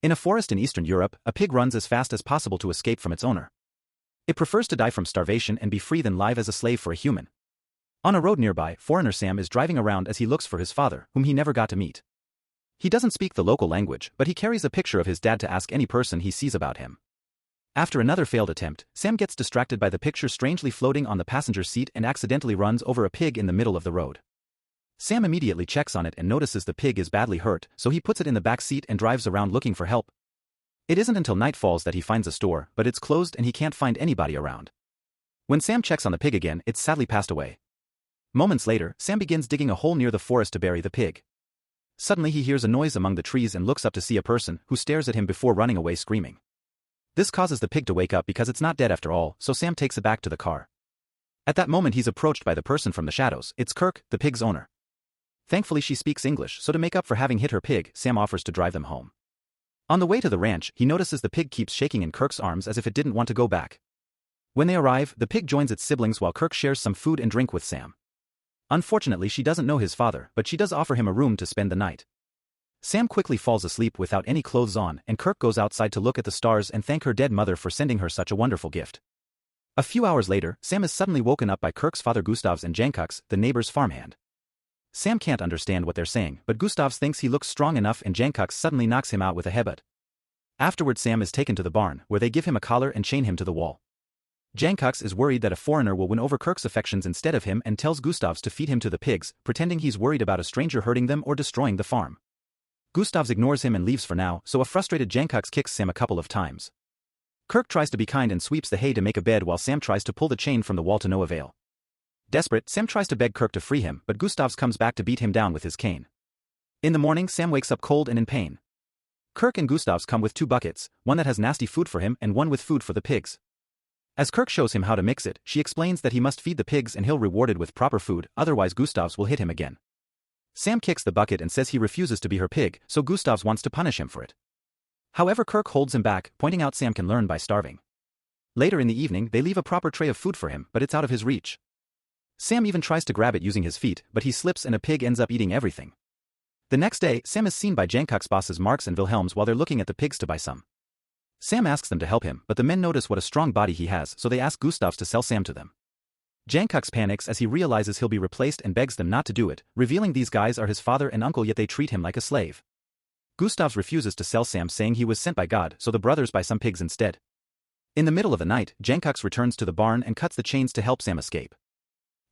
In a forest in Eastern Europe, a pig runs as fast as possible to escape from its owner. It prefers to die from starvation and be free than live as a slave for a human. On a road nearby, foreigner Sam is driving around as he looks for his father, whom he never got to meet. He doesn't speak the local language, but he carries a picture of his dad to ask any person he sees about him. After another failed attempt, Sam gets distracted by the picture strangely floating on the passenger seat and accidentally runs over a pig in the middle of the road. Sam immediately checks on it and notices the pig is badly hurt, so he puts it in the back seat and drives around looking for help. It isn't until night falls that he finds a store, but it's closed and he can't find anybody around. When Sam checks on the pig again, it's sadly passed away. Moments later, Sam begins digging a hole near the forest to bury the pig. Suddenly he hears a noise among the trees and looks up to see a person, who stares at him before running away screaming. This causes the pig to wake up because it's not dead after all, so Sam takes it back to the car. At that moment he's approached by the person from the shadows. It's Kirke, the pig's owner. Thankfully she speaks English, so to make up for having hit her pig, Sam offers to drive them home. On the way to the ranch, he notices the pig keeps shaking in Kirke's arms as if it didn't want to go back. When they arrive, the pig joins its siblings while Kirke shares some food and drink with Sam. Unfortunately she doesn't know his father, but she does offer him a room to spend the night. Sam quickly falls asleep without any clothes on, and Kirke goes outside to look at the stars and thank her dead mother for sending her such a wonderful gift. A few hours later, Sam is suddenly woken up by Kirke's father Gustavs and Jankux, the neighbor's farmhand. Sam can't understand what they're saying, but Gustavs thinks he looks strong enough and Jankux suddenly knocks him out with a headbutt. Afterwards Sam is taken to the barn, where they give him a collar and chain him to the wall. Jankux is worried that a foreigner will win over Kirke's affections instead of him and tells Gustavs to feed him to the pigs, pretending he's worried about a stranger hurting them or destroying the farm. Gustavs ignores him and leaves for now, so a frustrated Jankux kicks Sam a couple of times. Kirke tries to be kind and sweeps the hay to make a bed while Sam tries to pull the chain from the wall to no avail. Desperate, Sam tries to beg Kirke to free him, but Gustavs comes back to beat him down with his cane. In the morning Sam wakes up cold and in pain. Kirke and Gustavs come with 2 buckets, one that has nasty food for him and one with food for the pigs. As Kirke shows him how to mix it, she explains that he must feed the pigs and he'll rewarded with proper food, otherwise Gustavs will hit him again. Sam kicks the bucket and says he refuses to be her pig, so Gustavs wants to punish him for it. However, Kirke holds him back, pointing out Sam can learn by starving. Later in the evening they leave a proper tray of food for him, but it's out of his reach. Sam even tries to grab it using his feet, but he slips and a pig ends up eating everything. The next day, Sam is seen by Jankux's bosses Marks and Wilhelms while they're looking at the pigs to buy some. Sam asks them to help him, but the men notice what a strong body he has, so they ask Gustavs to sell Sam to them. Jankux panics as he realizes he'll be replaced and begs them not to do it, revealing these guys are his father and uncle, yet they treat him like a slave. Gustavs refuses to sell Sam, saying he was sent by God, so the brothers buy some pigs instead. In the middle of the night, Jankux returns to the barn and cuts the chains to help Sam escape.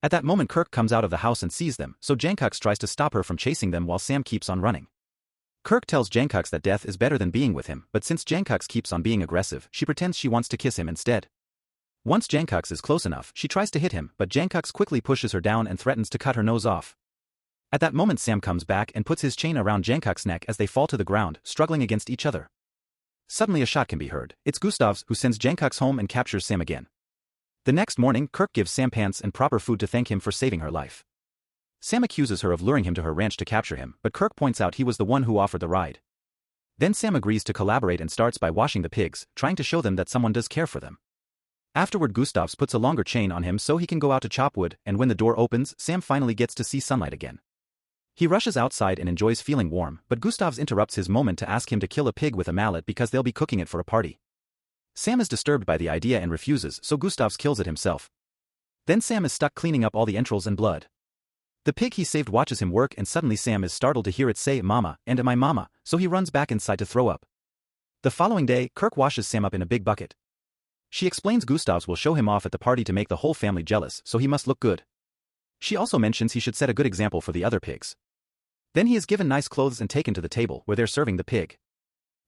At that moment Kirke comes out of the house and sees them, so Jankux tries to stop her from chasing them while Sam keeps on running. Kirke tells Jankux that death is better than being with him, but since Jankux keeps on being aggressive, she pretends she wants to kiss him instead. Once Jankux is close enough, she tries to hit him, but Jankux quickly pushes her down and threatens to cut her nose off. At that moment Sam comes back and puts his chain around Jankux's neck as they fall to the ground, struggling against each other. Suddenly a shot can be heard. It's Gustavs, who sends Jankux home and captures Sam again. The next morning, Kirke gives Sam pants and proper food to thank him for saving her life. Sam accuses her of luring him to her ranch to capture him, but Kirke points out he was the one who offered the ride. Then Sam agrees to collaborate and starts by washing the pigs, trying to show them that someone does care for them. Afterward Gustavs puts a longer chain on him so he can go out to chop wood, and when the door opens, Sam finally gets to see sunlight again. He rushes outside and enjoys feeling warm, but Gustavs interrupts his moment to ask him to kill a pig with a mallet because they'll be cooking it for a party. Sam is disturbed by the idea and refuses, so Gustavs kills it himself. Then Sam is stuck cleaning up all the entrails and blood. The pig he saved watches him work, and suddenly Sam is startled to hear it say "Mama" and "My mama," so he runs back inside to throw up. The following day, Kirke washes Sam up in a big bucket. She explains Gustavs will show him off at the party to make the whole family jealous, so he must look good. She also mentions he should set a good example for the other pigs. Then he is given nice clothes and taken to the table where they're serving the pig.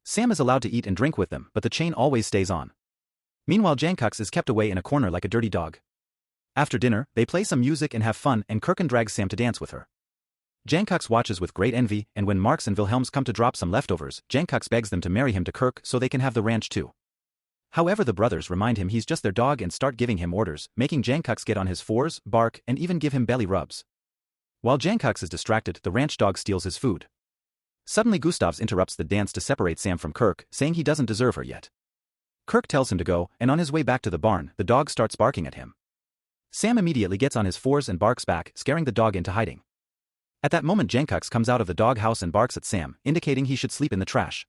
Sam is allowed to eat and drink with them, but the chain always stays on. Meanwhile Jankux is kept away in a corner like a dirty dog. After dinner, they play some music and have fun, and Kirke drags Sam to dance with her. Jankux watches with great envy, and when Marks and Wilhelms come to drop some leftovers, Jankux begs them to marry him to Kirke so they can have the ranch too. However, the brothers remind him he's just their dog and start giving him orders, making Jankux get on his fours, bark, and even give him belly rubs. While Jankux is distracted, the ranch dog steals his food. Suddenly Gustavs interrupts the dance to separate Sam from Kirke, saying he doesn't deserve her yet. Kirke tells him to go, and on his way back to the barn, the dog starts barking at him. Sam immediately gets on his fours and barks back, scaring the dog into hiding. At that moment Jankux comes out of the dog house and barks at Sam, indicating he should sleep in the trash.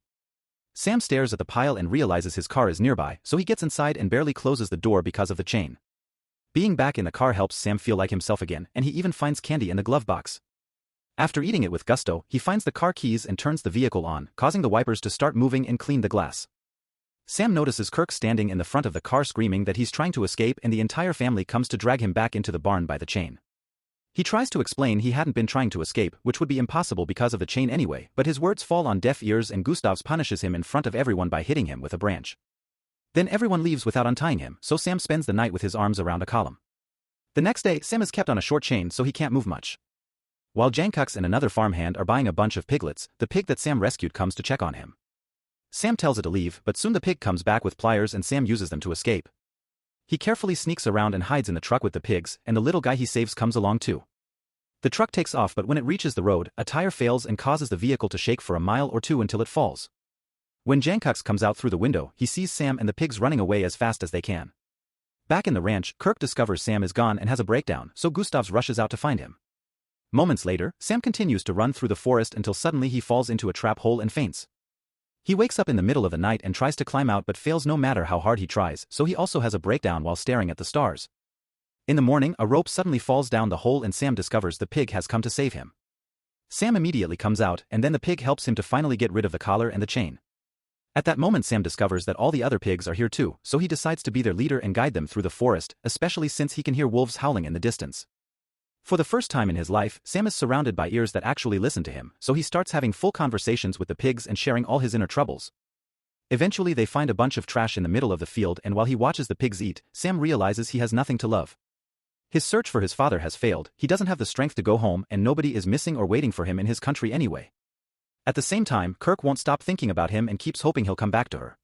Sam stares at the pile and realizes his car is nearby, so he gets inside and barely closes the door because of the chain. Being back in the car helps Sam feel like himself again, and he even finds candy in the glove box. After eating it with gusto, he finds the car keys and turns the vehicle on, causing the wipers to start moving and clean the glass. Sam notices Kirke standing in the front of the car screaming that he's trying to escape, and the entire family comes to drag him back into the barn by the chain. He tries to explain he hadn't been trying to escape, which would be impossible because of the chain anyway, but his words fall on deaf ears and Gustavs punishes him in front of everyone by hitting him with a branch. Then everyone leaves without untying him, so Sam spends the night with his arms around a column. The next day, Sam is kept on a short chain so he can't move much. While Jankux and another farmhand are buying a bunch of piglets, the pig that Sam rescued comes to check on him. Sam tells it to leave, but soon the pig comes back with pliers and Sam uses them to escape. He carefully sneaks around and hides in the truck with the pigs, and the little guy he saves comes along too. The truck takes off, but when it reaches the road, a tire fails and causes the vehicle to shake for a mile or two until it falls. When Jankux comes out through the window, he sees Sam and the pigs running away as fast as they can. Back in the ranch, Kirke discovers Sam is gone and has a breakdown, so Gustavs rushes out to find him. Moments later, Sam continues to run through the forest until suddenly he falls into a trap hole and faints. He wakes up in the middle of the night and tries to climb out but fails no matter how hard he tries, so he also has a breakdown while staring at the stars. In the morning, a rope suddenly falls down the hole and Sam discovers the pig has come to save him. Sam immediately comes out, and then the pig helps him to finally get rid of the collar and the chain. At that moment, Sam discovers that all the other pigs are here too, so he decides to be their leader and guide them through the forest, especially since he can hear wolves howling in the distance. For the first time in his life, Sam is surrounded by ears that actually listen to him, so he starts having full conversations with the pigs and sharing all his inner troubles. Eventually they find a bunch of trash in the middle of the field, and while he watches the pigs eat, Sam realizes he has nothing to love. His search for his father has failed, he doesn't have the strength to go home, and nobody is missing or waiting for him in his country anyway. At the same time, Kirke won't stop thinking about him and keeps hoping he'll come back to her.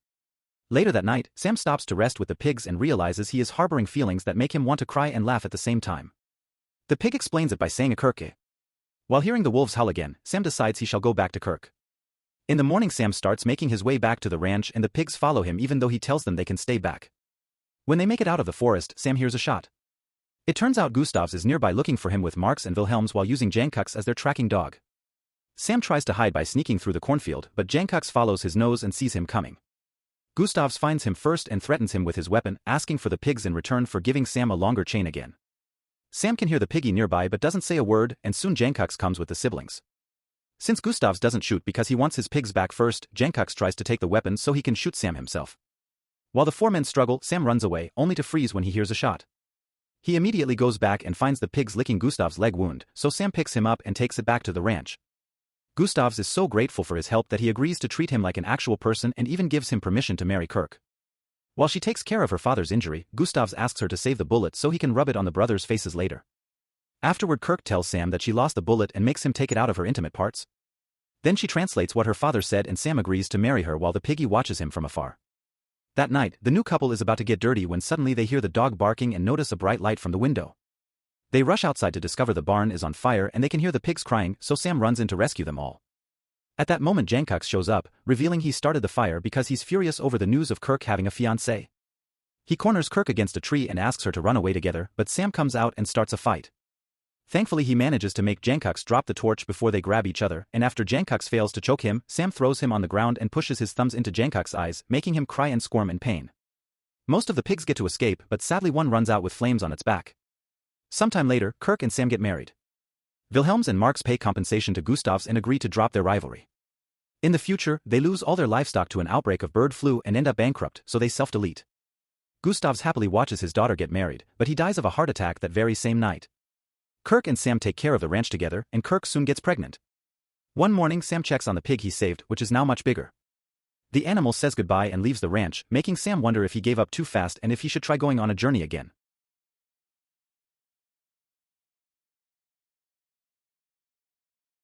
Later that night, Sam stops to rest with the pigs and realizes he is harboring feelings that make him want to cry and laugh at the same time. The pig explains it by saying a Kirke. While hearing the wolves howl again, Sam decides he shall go back to Kirke. In the morning, Sam starts making his way back to the ranch and the pigs follow him even though he tells them they can stay back. When they make it out of the forest, Sam hears a shot. It turns out Gustavs is nearby looking for him with Marks and Wilhelms while using Jankux as their tracking dog. Sam tries to hide by sneaking through the cornfield, but Jankux follows his nose and sees him coming. Gustavs finds him first and threatens him with his weapon, asking for the pigs in return for giving Sam a longer chain again. Sam can hear the piggy nearby but doesn't say a word, and soon Jankux comes with the siblings. Since Gustavs doesn't shoot because he wants his pigs back first, Jankux tries to take the weapon so he can shoot Sam himself. While the four men struggle, Sam runs away, only to freeze when he hears a shot. He immediately goes back and finds the pigs licking Gustav's leg wound, so Sam picks him up and takes it back to the ranch. Gustavs is so grateful for his help that he agrees to treat him like an actual person and even gives him permission to marry Kirke. While she takes care of her father's injury, Gustavs asks her to save the bullet so he can rub it on the brothers' faces later. Afterward, Kirke tells Sam that she lost the bullet and makes him take it out of her intimate parts. Then she translates what her father said and Sam agrees to marry her while the piggy watches him from afar. That night, the new couple is about to get dirty when suddenly they hear the dog barking and notice a bright light from the window. They rush outside to discover the barn is on fire and they can hear the pigs crying, so Sam runs in to rescue them all. At that moment, Jankux shows up, revealing he started the fire because he's furious over the news of Kirke having a fiancée. He corners Kirke against a tree and asks her to run away together, but Sam comes out and starts a fight. Thankfully, he manages to make Jankux drop the torch before they grab each other, and after Jankux fails to choke him, Sam throws him on the ground and pushes his thumbs into Jankux's eyes, making him cry and squirm in pain. Most of the pigs get to escape, but sadly one runs out with flames on its back. Sometime later, Kirke and Sam get married. Wilhelms and Marks pay compensation to Gustavs and agree to drop their rivalry. In the future, they lose all their livestock to an outbreak of bird flu and end up bankrupt, so they self-delete. Gustavs happily watches his daughter get married, but he dies of a heart attack that very same night. Kirke and Sam take care of the ranch together, and Kirke soon gets pregnant. One morning, Sam checks on the pig he saved, which is now much bigger. The animal says goodbye and leaves the ranch, making Sam wonder if he gave up too fast and if he should try going on a journey again.